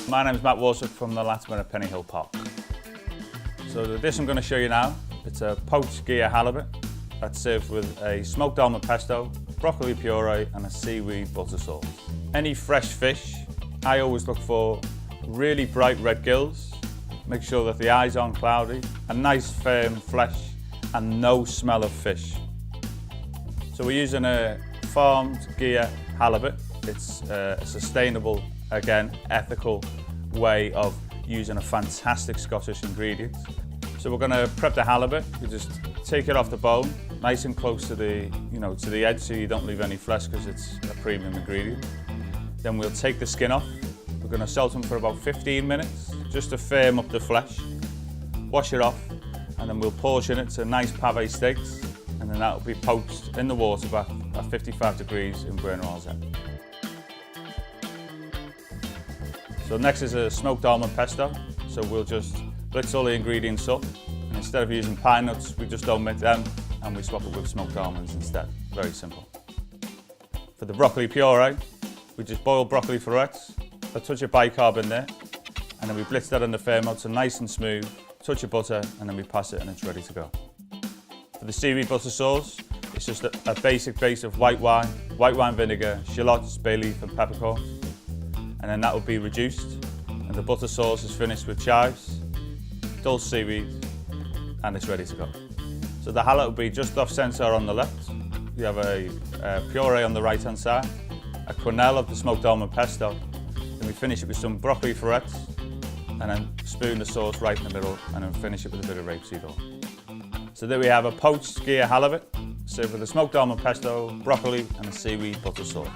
My name is Matt Worswick from the Latymer at Pennyhill Park. So the dish I'm going to show you now, it's a poached Gigha Halibut that's served with a smoked almond pesto, broccoli puree and a seaweed butter sauce. Any fresh fish, I always look for really bright red gills, make sure that the eyes aren't cloudy, a nice firm flesh and no smell of fish. So we're using a farmed Gigha Halibut. It's a sustainable, again, ethical way of using a fantastic Scottish ingredient. So we're going to prep the halibut. You just take it off the bone, nice and close to the, to the edge, so you don't leave any flesh because it's a premium ingredient. Then we'll take the skin off. We're going to salt them for about 15 minutes, just to firm up the flesh. Wash it off, and then we'll portion it to nice pave steaks, and then that'll be poached in the water bath at 55 degrees in Burn Rosette. So next is a smoked almond pesto. So we'll just blitz all the ingredients up, and instead of using pine nuts, we just omit them and we swap it with smoked almonds instead. Very simple. For the broccoli puree, we just boil broccoli florets, a touch of bicarb in there, and then we blitz that in the thermo so nice and smooth, touch of butter, and then we pass it and it's ready to go. For the seaweed butter sauce, it's just a basic base of white wine vinegar, shallots, bay leaf and peppercorns. And then that will be reduced, and the butter sauce is finished with chives, dulse seaweed, and it's ready to go. So the halibut will be just off centre on the left. You have a puree on the right hand side, a quenelle of the smoked almond pesto, then we finish it with some broccoli florets, and then spoon the sauce right in the middle, and then finish it with a bit of rapeseed oil. So there we have a poached Gigha halibut, served with a smoked almond pesto, broccoli and a seaweed butter sauce.